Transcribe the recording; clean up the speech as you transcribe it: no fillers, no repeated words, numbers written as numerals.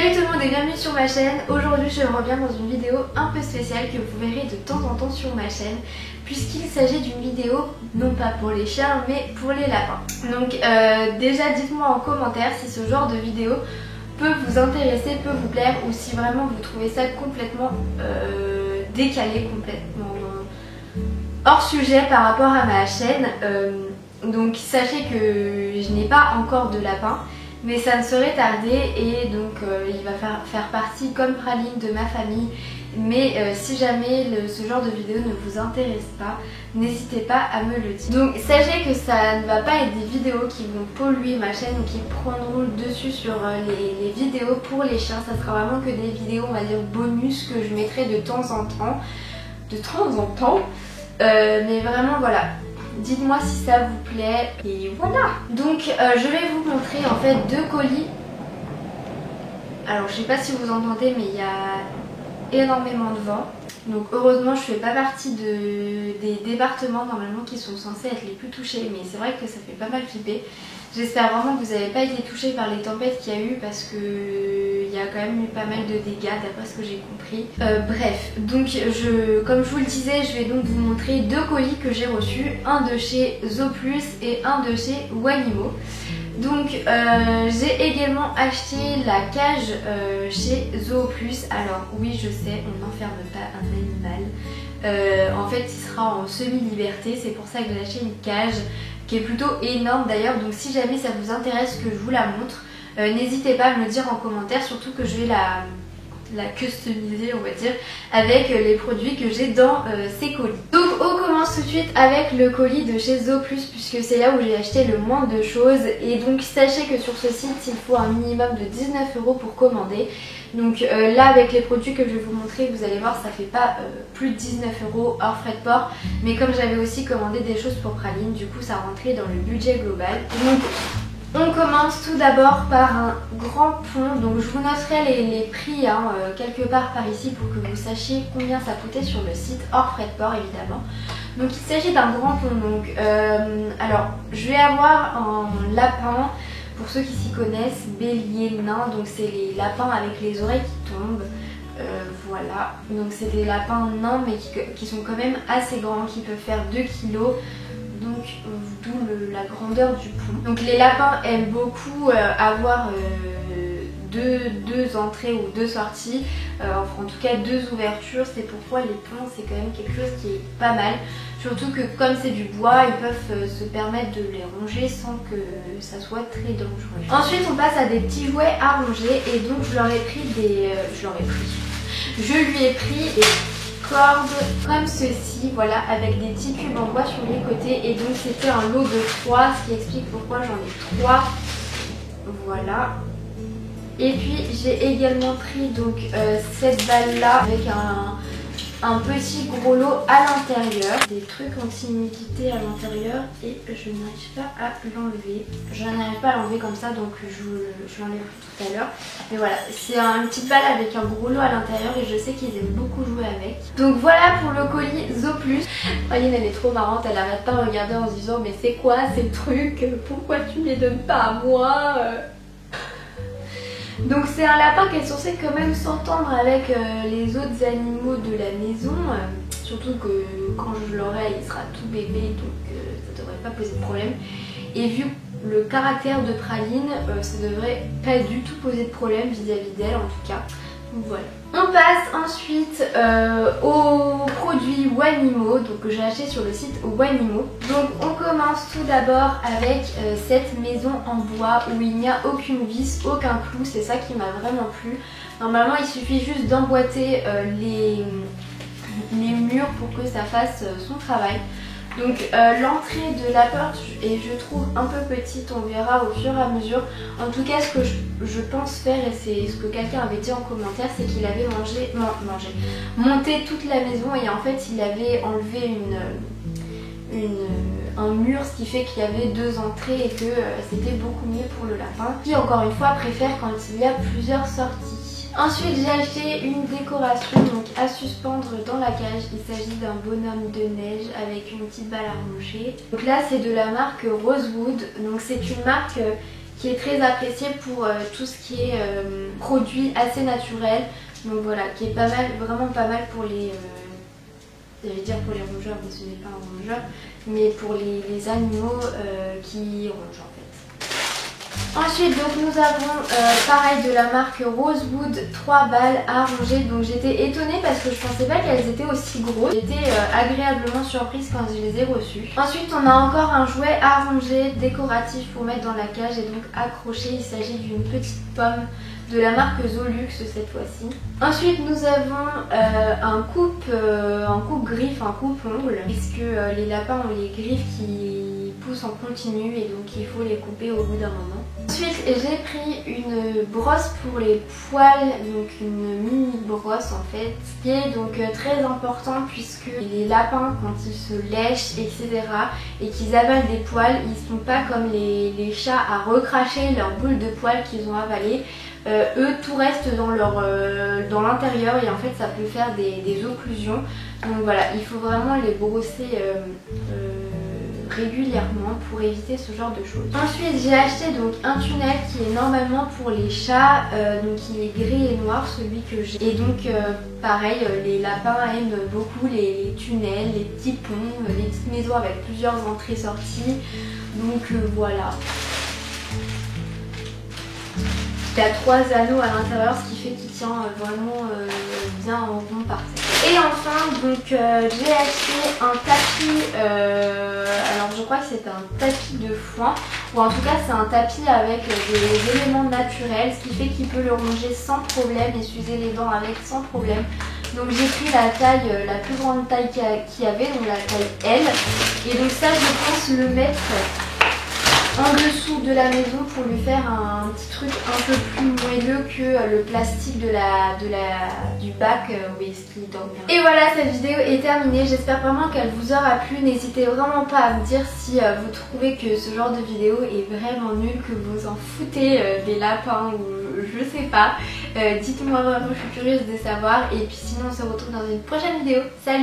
Salut tout le monde et bienvenue sur ma chaîne. Aujourd'hui je reviens dans une vidéo un peu spéciale que vous verrez de temps en temps sur ma chaîne, puisqu'il s'agit d'une vidéo non pas pour les chiens mais pour les lapins. Donc déjà dites-moi en commentaire si ce genre de vidéo peut vous intéresser, peut vous plaire, ou si vraiment vous trouvez ça complètement décalé, complètement hors sujet par rapport à ma chaîne. Donc sachez que je n'ai pas encore de lapin, mais ça ne saurait tarder, et donc il va faire partie comme Praline de ma famille. Mais si jamais ce genre de vidéo ne vous intéresse pas, n'hésitez pas à me le dire. Donc sachez que ça ne va pas être des vidéos qui vont polluer ma chaîne ou qui prendront le dessus sur les vidéos pour les chiens. Ça sera vraiment que des vidéos, on va dire, bonus que je mettrai de temps en temps. Mais vraiment voilà. Dites-moi si ça vous plaît et voilà. Donc je vais vous montrer en fait deux colis. Alors je sais pas si vous entendez, mais il y a énormément de vent. Donc heureusement je fais pas partie des départements normalement qui sont censés être les plus touchés, mais c'est vrai que ça fait pas mal flipper. J'espère vraiment que vous n'avez pas été touchés par les tempêtes qu'il y a eu, parce que il y a quand même eu pas mal de dégâts d'après ce que j'ai compris. Bref, donc comme je vous le disais, je vais donc vous montrer deux colis que j'ai reçus, un de chez Zooplus et un de chez Wanimo. Donc j'ai également acheté la cage chez Zooplus. Alors oui, je sais, on n'enferme pas un animal. En fait il sera en semi-liberté, c'est pour ça que j'ai acheté une cage qui est plutôt énorme d'ailleurs. Donc si jamais ça vous intéresse que je vous la montre, n'hésitez pas à me le dire en commentaire, surtout que je vais la customiser, on va dire, avec les produits que j'ai dans ces colis. Donc on commence tout de suite avec le colis de chez Zooplus, puisque c'est là où j'ai acheté le moins de choses. Et donc sachez que sur ce site il faut un minimum de 19 € pour commander. Donc là avec les produits que je vais vous montrer, vous allez voir, ça fait pas plus de 19 € hors frais de port. Mais comme j'avais aussi commandé des choses pour Praline, du coup ça rentrait dans le budget global. Donc on commence tout d'abord par un grand pont. Donc je vous noterai les prix quelque part par ici pour que vous sachiez combien ça coûtait sur le site, hors frais de port évidemment. Donc il s'agit d'un grand pont. Donc alors je vais avoir un lapin, pour ceux qui s'y connaissent, bélier, nain. Donc c'est les lapins avec les oreilles qui tombent. Voilà, donc c'est des lapins nains mais qui sont quand même assez grands, qui peuvent faire 2 kg. Donc d'où la grandeur du pont. Donc les lapins aiment beaucoup avoir deux entrées ou deux sorties, en tout cas deux ouvertures. C'est pourquoi les ponts, c'est quand même quelque chose qui est pas mal. Surtout que comme c'est du bois, ils peuvent se permettre de les ronger sans que ça soit très dangereux. Ensuite on passe à des petits jouets à ronger, et donc je lui ai pris des cordes comme ceci, voilà, avec des petits cubes en bois sur les côtés. Et donc c'était un lot de 3, ce qui explique pourquoi j'en ai 3. Voilà. Et puis j'ai également pris donc cette balle là avec un petit gros lot à l'intérieur, des trucs anti-humidité à l'intérieur, et je n'arrive pas à l'enlever. Je n'arrive pas à l'enlever comme ça, donc je l'enlèverai tout à l'heure. Mais voilà, c'est une petite balle avec un gros lot à l'intérieur, et je sais qu'ils aiment beaucoup jouer avec. Donc voilà pour le colis Zooplus. Praline, elle est trop marrante, elle arrête pas de regarder en se disant mais c'est quoi ces trucs, pourquoi tu me les donnes pas à moi? Donc c'est un lapin qui est censé quand même s'entendre avec les autres animaux de la maison, surtout que quand je l'aurai il sera tout bébé, donc ça devrait pas poser de problème. Et vu le caractère de Praline, ça devrait pas du tout poser de problème vis-à-vis d'elle en tout cas. Donc voilà. On passe ensuite aux produits Wanimo, donc que j'ai acheté sur le site Wanimo. Donc on commence tout d'abord avec cette maison en bois où il n'y a aucune vis, aucun clou. C'est ça qui m'a vraiment plu. Normalement il suffit juste d'emboîter les murs pour que ça fasse son travail. Donc l'entrée de la porte est, je trouve, un peu petite, on verra au fur et à mesure. En tout cas ce que je pense faire, et c'est ce que quelqu'un avait dit en commentaire, c'est qu'il avait monté toute la maison, et en fait il avait enlevé un mur, ce qui fait qu'il y avait 2 entrées et que c'était beaucoup mieux pour le lapin, qui encore une fois préfère quand il y a plusieurs sorties. Ensuite j'ai acheté une décoration donc à suspendre dans la cage. Il s'agit d'un bonhomme de neige avec une petite balle à ronger. Donc là c'est de la marque Rosewood. Donc c'est une marque qui est très apprécié pour tout ce qui est produits assez naturels. Donc voilà, qui est pas mal, vraiment pas mal pour les... j'allais dire pour les rongeurs, mais ce n'est pas un rongeur, mais pour les animaux qui rongent en fait. Ensuite donc nous avons pareil de la marque Rosewood 3 balles à ronger. Donc j'étais étonnée parce que je pensais pas qu'elles étaient aussi grosses. J'étais agréablement surprise quand je les ai reçues. Ensuite on a encore un jouet à ronger décoratif pour mettre dans la cage et donc accroché. Il s'agit d'une petite pomme de la marque Zolux cette fois-ci. Ensuite nous avons un coupe-griffe, un coupe-ongle, puisque les lapins ont les griffes qui poussent en continu et donc il faut les couper au bout d'un moment. Ensuite j'ai pris une brosse pour les poils, donc une mini brosse en fait, qui est donc très important puisque les lapins quand ils se lèchent etc et qu'ils avalent des poils, ils sont pas comme les chats à recracher leurs boules de poils qu'ils ont avalées. Eux tout reste dans l'intérieur et en fait ça peut faire des occlusions. Donc voilà, il faut vraiment les brosser régulièrement pour éviter ce genre de choses. Ensuite j'ai acheté donc un tunnel qui est normalement pour les chats, donc il est gris et noir celui que j'ai. Et donc pareil, les lapins aiment beaucoup les tunnels, les petits ponts, les petites maisons avec plusieurs entrées-sorties. Donc voilà. Il y a 3 anneaux à l'intérieur, ce qui fait qu'il tient vraiment bien en rond par terre. Et enfin, donc j'ai acheté un tapis, alors je crois que c'est un tapis de foin, ou en tout cas c'est un tapis avec des éléments naturels, ce qui fait qu'il peut le ronger sans problème et s'user les dents avec sans problème. Donc j'ai pris la taille, la plus grande taille qu'il y avait, donc la taille L. Et donc ça je pense le mettre en dessous de la maison pour lui faire un petit truc un peu plus moelleux que le plastique du bac où il dort bien. Et voilà, cette vidéo est terminée. J'espère vraiment qu'elle vous aura plu. N'hésitez vraiment pas à me dire si vous trouvez que ce genre de vidéo est vraiment nul, que vous en foutez des lapins ou je sais pas. Dites-moi vraiment, je suis curieuse de savoir. Et puis sinon on se retrouve dans une prochaine vidéo. Salut!